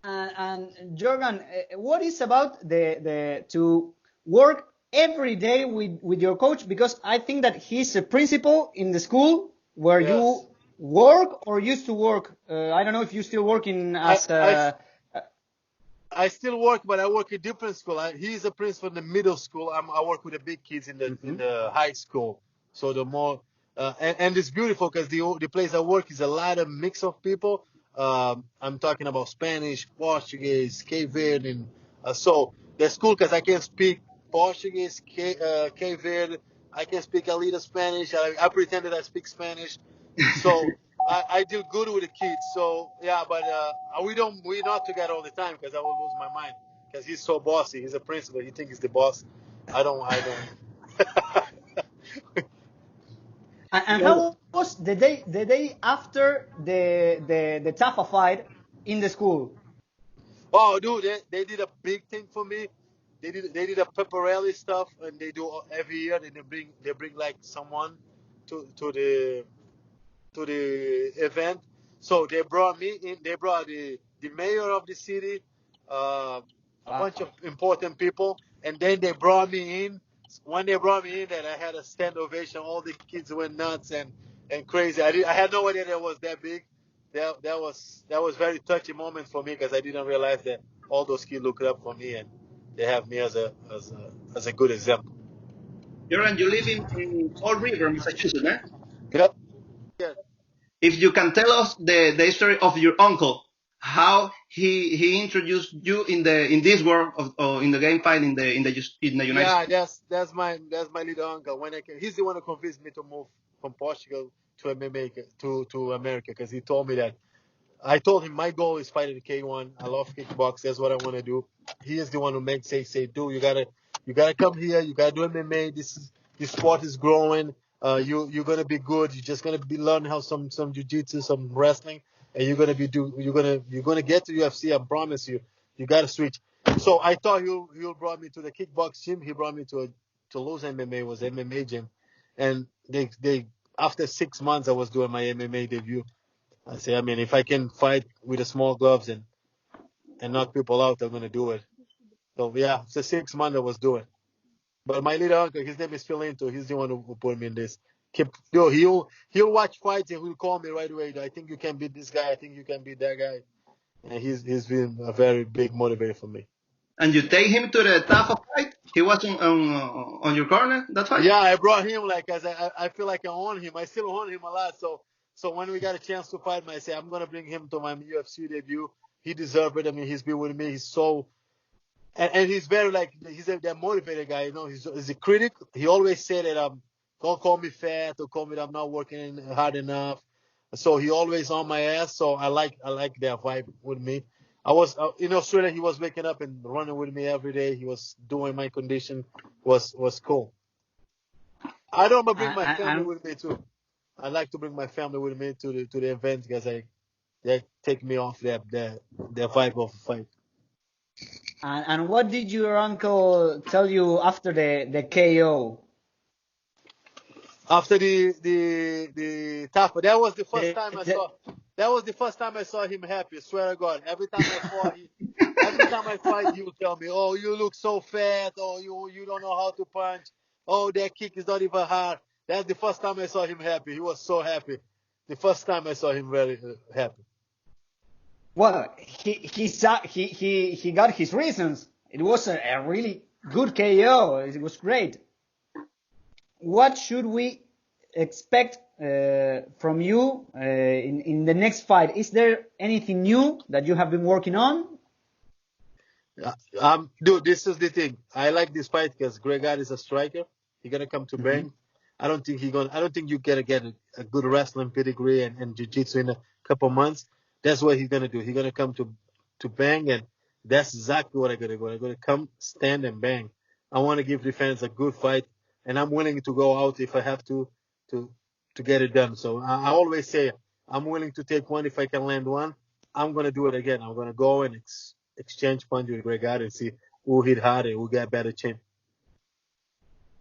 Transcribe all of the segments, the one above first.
And Yorgan, what is about the to work every day with your coach? Because I think that he's a principal in the school where Yes. you work or used to work. I don't know if you're still working as I still work, but I work at different school. He's a principal in the middle school. I work with the big kids in the high school. So the more and it's beautiful because the place I work is a lot of mix of people. I'm talking about Spanish, Portuguese, Cape Verde, and so that's cool because I can speak Portuguese, Cape Verde. I can speak a little Spanish. I pretend that I speak Spanish. So I deal good with the kids. So yeah, but we're not together all the time because I will lose my mind because he's so bossy. He's a principal. He thinks he's the boss. I don't. and how was the day after the Tafa fight in the school? Oh, dude, they did a big thing for me. They did a pepperelli stuff, and they do every year. And they bring like someone to the event. So they brought me in. They brought the mayor of the city, a bunch of important people, and then they brought me in. When they brought me in, that I had a stand ovation. All the kids went nuts and crazy. I had no idea that it was that big. That was very touchy moment for me because I didn't realize that all those kids looked up for me and they have me as a good example. Yorgan, you live in Fall River, Massachusetts, eh? Yep. Yeah. If you can tell us the history of your uncle, how he introduced you in this world of in the game fight in the United States. That's my little uncle. He's the one who convinced me to move from Portugal to MMA to America because he told me that. I told him my goal is fighting the K1. I love kickbox. That's what I want to do. He is the one who makes say, dude, you gotta come here. You gotta do MMA. This sport is growing. You're gonna be good. You're just gonna be learn how some jiu-jitsu, some wrestling, and you're gonna get to UFC. I promise you. You gotta switch. So I thought he'll brought me to the kickbox gym. He brought me to Lose MMA, was MMA gym, and they after 6 months I was doing my MMA debut. I say, I mean, if I can fight with the small gloves and knock people out, I'm gonna do it. So yeah, it's 6 months I was doing. But my little uncle, his name is Philinto. He's the one who put me in this. He'll watch fights and he'll call me right away. I think you can beat this guy. I think you can beat that guy. And he's been a very big motivator for me. And you take him to the Tafa fight? He was on your corner that fight? Yeah, I brought him as I feel like I own him. I still own him a lot. So when we got a chance to fight, I say I'm gonna bring him to my UFC debut. He deserved it. I mean, he's been with me. He's so, and he's very he's that motivated guy. You know, he's a critic. He always said that don't call me fat, don't call me that I'm not working hard enough. So he always on my ass. So I like that vibe with me. I was in Australia. He was waking up and running with me every day. He was doing my condition. Was cool. I don't bring my family with me too. I like to bring my family with me to the event because they take me off that vibe of fight. And what did your uncle tell you after the KO? After the Tafa, that was the first time I saw. That was the first time I saw him happy. I swear to God. Every time I fight, he would tell me, "Oh, you look so fat. Oh, you don't know how to punch. Oh, that kick is not even hard." That's the first time I saw him happy. He was so happy. The first time I saw him very happy. Well, he got his reasons. It was a really good KO. It was great. What should we expect from you in the next fight? Is there anything new that you have been working on? Dude, this is the thing. I like this fight because Gregor is a striker. He's gonna come to bang. I don't think you're gonna get a good wrestling pedigree and jiu-jitsu in a couple months. That's what he's gonna do. He's gonna come to bang, and that's exactly what I'm gonna do. I'm gonna come, stand, and bang. I want to give the fans a good fight, and I'm willing to go out if I have to get it done. So I always say I'm willing to take one if I can land one. I'm gonna do it again. I'm gonna go and exchange punch with Gregor and see who hit harder, who got better chin.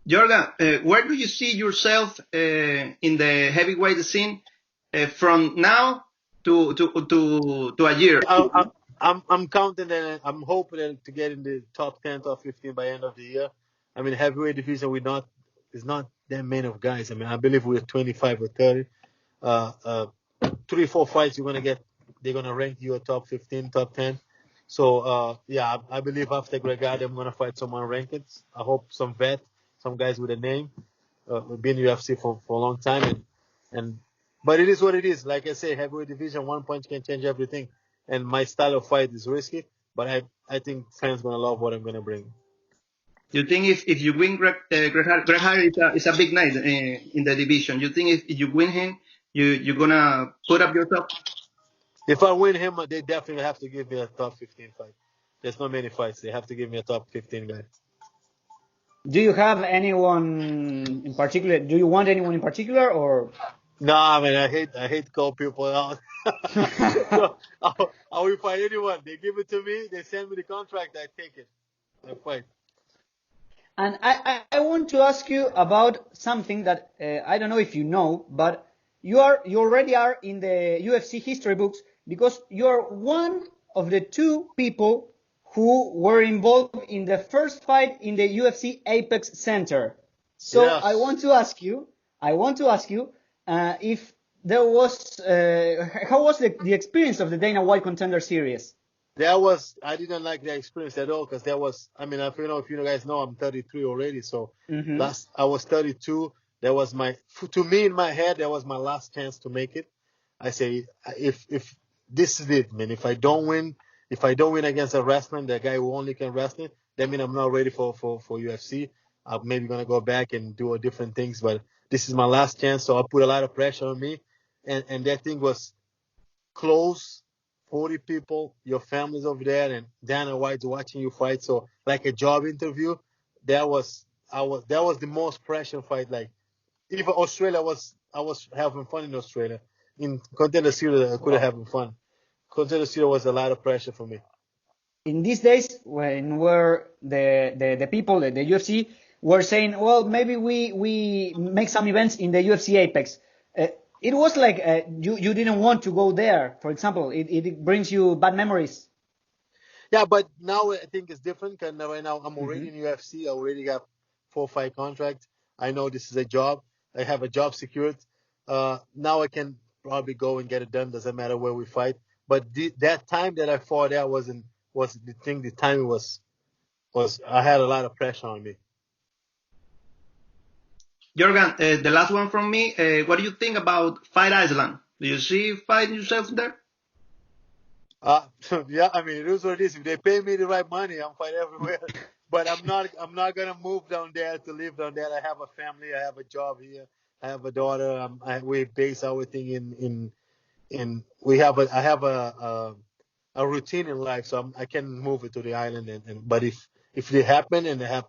Yorgan, where do you see yourself in the heavyweight scene from now to a year? I'm counting and I'm hoping to get in the top 10, top 15 by end of the year. I mean, heavyweight division, there's not that many of guys. I mean, I believe we're 25 or 30. 3-4 fights they're gonna rank you a top 15, top 10. So yeah, I believe after Gregard, I'm gonna fight someone ranked. I hope some guys with a name, been in UFC for a long time, but it is what it is. Like I say, heavyweight division, one punch can change everything. And my style of fight is risky, but I think fans gonna love what I'm gonna bring. You think if you win Greg is a big night in the division. You think if you win him, you're gonna put up yourself? If I win him, they definitely have to give me a top 15 fight. There's not many fights. They have to give me a top 15 guy. Do you have anyone in particular? Do you want anyone in particular, or? No, I mean, I hate to call people out. So I will fight anyone. They give it to me. They send me the contract. I take it. I fight. And I want to ask you about something that I don't know if you know, but you already are in the UFC history books because you're one of the two people who were involved in the first fight in the UFC APEX Center. So Yes. I want to ask you if there was how was the experience of the Dana White Contender Series? I didn't like the experience at all because I mean, if you guys know, I'm 33 already. So I was 32. That was to me in my head, that was my last chance to make it. I say, if this is it, man, if I don't win against a wrestler, the guy who only can wrestle, that means I'm not ready for UFC. I'm maybe going to go back and do different things, but this is my last chance. So I put a lot of pressure on me. And that thing was close. 40 people, your family's over there, and Dana White's watching you fight. So like a job interview, that was the most pressure fight. Like even Australia I was having fun in Australia. In Contender Series, I couldn't have fun. Contender Series was a lot of pressure for me. In these days, when the people, the UFC, were saying, well, maybe we make some events in the UFC Apex. It was like you didn't want to go there. For example, it brings you bad memories. Yeah, but now I think it's different because right now I'm already in UFC. I already got 4 fight contracts. I know this is a job. I have a job secured. Now I can probably go and get it done. Doesn't matter where we fight. But that time that I fought there was the thing. The timing was I had a lot of pressure on me. Yorgan, the last one from me. What do you think about Fight Island? Do you see fighting yourself there? Yeah, I mean, it is what it is. If they pay me the right money, I'm fight everywhere. But I'm not gonna move down there to live down there. I have a family. I have a job here. I have a daughter. We base everything I have a routine in life, so I can move it to the island. But if it happen and I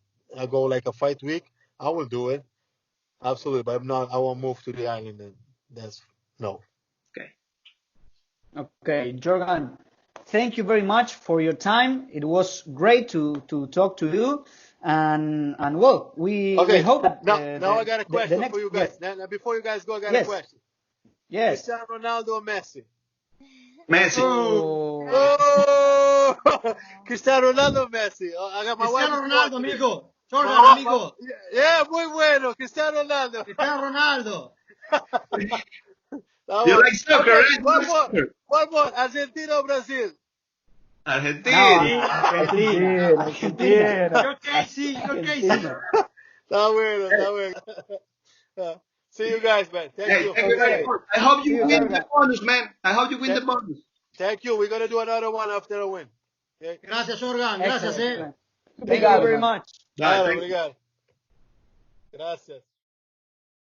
go like a fight week, I will do it. Absolutely, but I won't move to the island. And that's no. Okay, Yorgan, thank you very much for your time. It was great to talk to you, and well, we hope that. Now I got a question for you guys. Yes. Now, before you guys go, I got a question. Yes. Cristiano Ronaldo or Messi? Messi. Oh! Cristiano Ronaldo o Messi? I got my Cristiano wife Ronaldo, amigo. Yorgan, amigo. Yeah, muy bueno. Cristiano Ronaldo. Cristiano Ronaldo. You like soccer, right? One more. Argentina or Brazil? Argentina. Argentina. You're Casey. Está bueno. See you guys, man. Thank you. I hope you win the bonus, man. I hope you win the bonus. Thank you. We're going to do another one after I win. Okay? Gracias, Yorgan. Gracias, Thank you very much. Obrigado. Gracias.